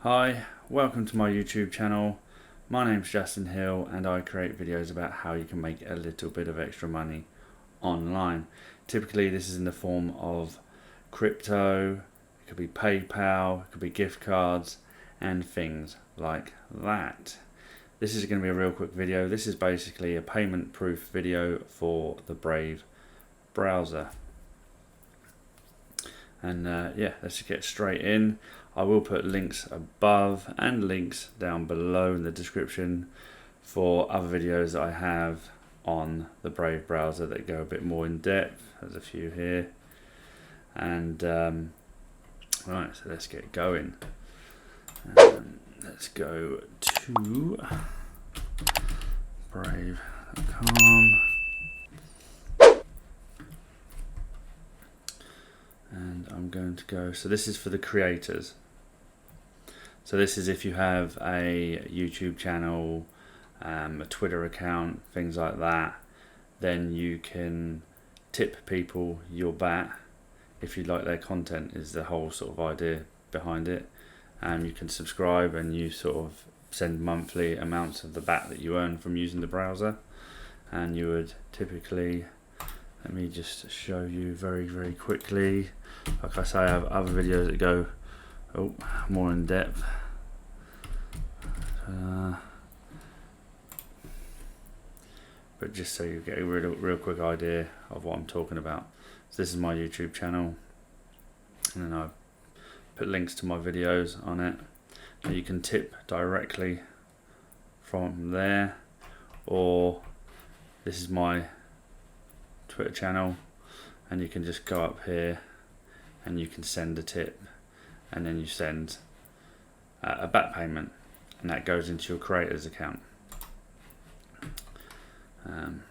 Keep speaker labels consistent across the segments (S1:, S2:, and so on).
S1: Hi, welcome to my YouTube channel. My name's Justin Hill and I create videos about how you can make a little bit of extra money online. Typically this is in the form of crypto, it could be PayPal, it could be gift cards and things like that. This is going to be a real quick video. This is basically a payment proof video for the Brave browser. And yeah, let's get straight in. I will put links above and links down below in the description for other videos that I have on the Brave browser that go a bit more in depth. There's a few here. And right, so let's get going. Let's go to brave.com. And I'm going to go, so this is for the creators. So this is if you have a YouTube channel, a Twitter account, things like that, then you can tip people your bat if you like their content, is the whole sort of idea behind it. You can subscribe and you sort of send monthly amounts of the bat that you earn from using the browser. And you would typically, let me just show you very quickly. Like I say, I have other videos that go more in depth. But just so you get a real quick idea of what I'm talking about. So this is my YouTube channel, and then I put links to my videos on it. And you can tip directly from there, or this is my Twitter channel, and you can just go up here and you can send a tip, and then you send a back payment, and that goes into your creators account.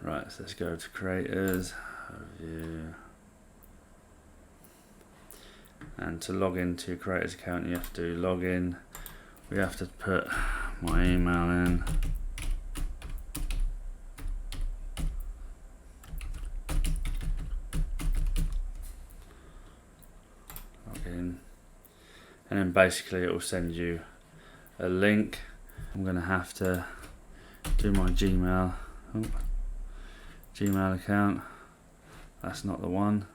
S1: Right, so let's go to creators, view, and to log into your creators account you have to log in. We have to put my email in. And then basically it will send you a link. I'm going to have to do my Gmail account. That's not the one.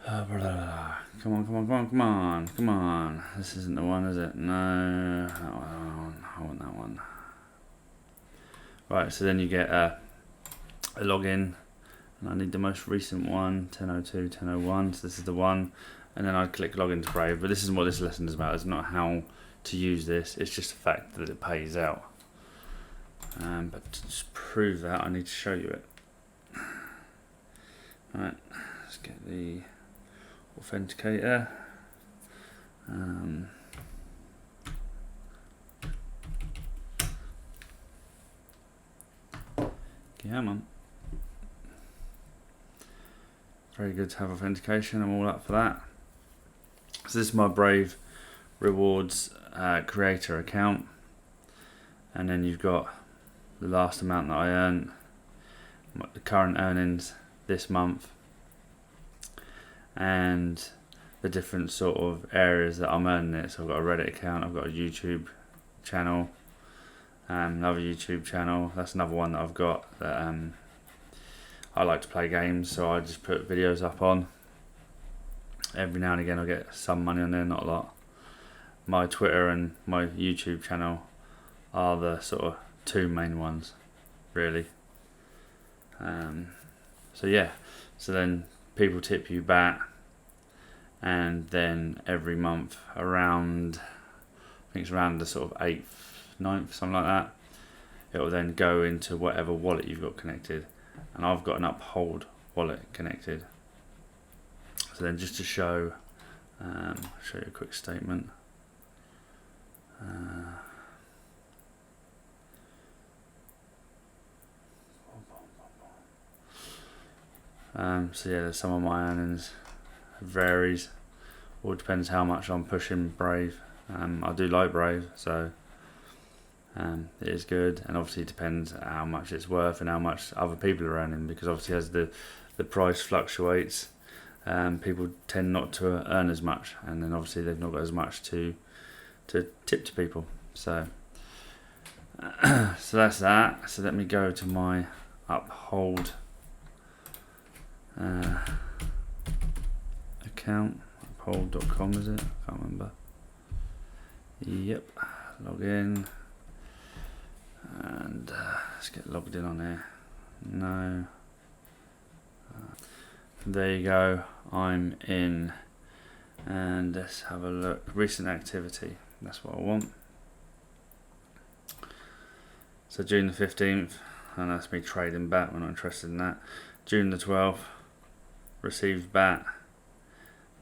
S1: Come on. This isn't the one, is it? No, I want that one. Right, so then you get a login, and I need the most recent one, 1002, 1001. So this is the one. And then I'd click login to Brave, but this isn't what this lesson is about. It's not how to use this, it's just the fact that it pays out. But to just prove that, I need to show you it. Alright, let's get the authenticator. Come on. Very good to have authentication, I'm all up for that. So this is my Brave Rewards creator account, and then you've got the last amount that I earned, the current earnings this month, and the different sort of areas that I'm earning it. So I've got a Reddit account, I've got a YouTube channel, another YouTube channel. That's another one that I've got that I like to play games, so I just put videos up on. Every now and again I'll get some money on there, not a lot. My Twitter and my YouTube channel are the sort of two main ones, really. So yeah, so then people tip you back, and then every month around, I think it's around the sort of 8th, 9th, something like that, it will then go into whatever wallet you've got connected. And I've got an Uphold wallet connected. So then just to show, I'll show you a quick statement. So yeah, some of my earnings varies. All depends how much I'm pushing Brave. I do like Brave, so it is good, and obviously it depends how much it's worth and how much other people are earning, because obviously as the price fluctuates, people tend not to earn as much, and then obviously they've not got as much to tip to people. So so that's that. So let me go to my Uphold account. Uphold.com, is it? I can't remember. Yep, log in, and let's get logged in on here. No. There you go, I'm in, and let's have a look. Recent activity, that's what I want. So June the 15th, and that's me trading BAT, we're not interested in that. June the 12th, received BAT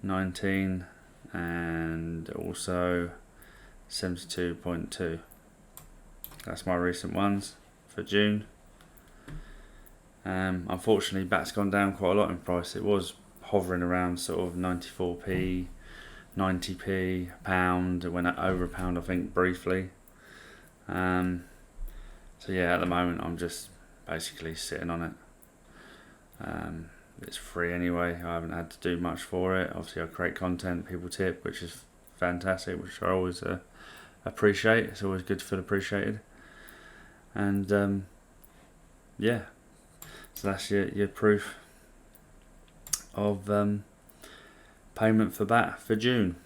S1: 19, and also 72.2. That's my recent ones for June. Unfortunately, BAT's gone down quite a lot in price. It was hovering around sort of 94p, 90p, £1. It went over £1, I think, briefly. So yeah, at the moment I'm just basically sitting on it. It's free anyway. I haven't had to do much for it. Obviously I create content, people tip, which is fantastic, which I always appreciate. It's always good to feel appreciated. And yeah, so that's your proof of payment for BAT for June.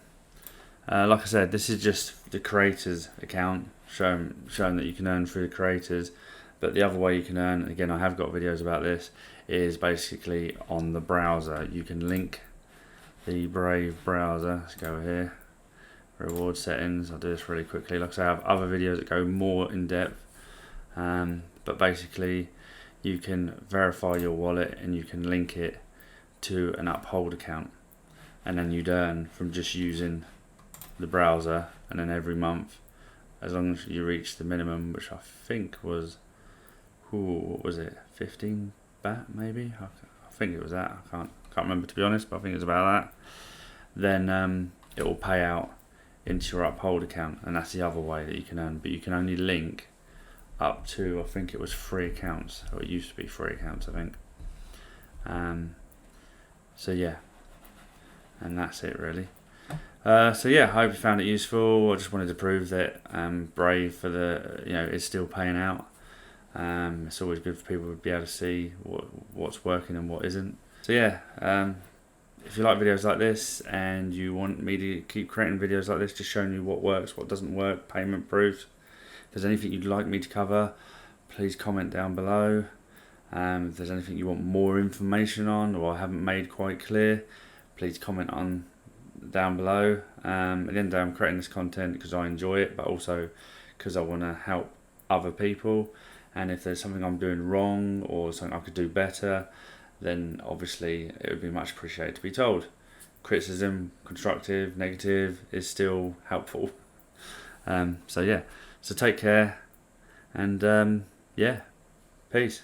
S1: Like I said, this is just the creators account showing that you can earn through the creators. But the other way you can earn, again, I have got videos about this, is basically on the browser. You can link the Brave browser. Let's go here, reward settings. I'll do this really quickly. Like I say, I have other videos that go more in depth, but basically you can verify your wallet and you can link it to an Uphold account, and then you'd earn from just using the browser. And then every month, as long as you reach the minimum, which I think was, what was it, 15 BAT maybe? I think it was that. I can't remember, to be honest, but I think it was about that. Then it will pay out into your Uphold account, and that's the other way that you can earn. But you can only link up to, I think it was 3 accounts, or it used to be 3 accounts, I think. So yeah, and that's it really. So yeah, I hope you found it useful. I just wanted to prove that Brave for the is still paying out. It's always good for people to be able to see what's working and what isn't. So yeah, if you like videos like this and you want me to keep creating videos like this, just showing you what works, what doesn't work, payment proofs, if there's anything you'd like me to cover, please comment down below. If there's anything you want more information on or I haven't made quite clear, please comment on down below. At the end of the day, I'm creating this content because I enjoy it, but also because I want to help other people. And if there's something I'm doing wrong or something I could do better, then obviously it would be much appreciated to be told. Criticism, constructive, negative, is still helpful. So yeah, so take care, and yeah, peace.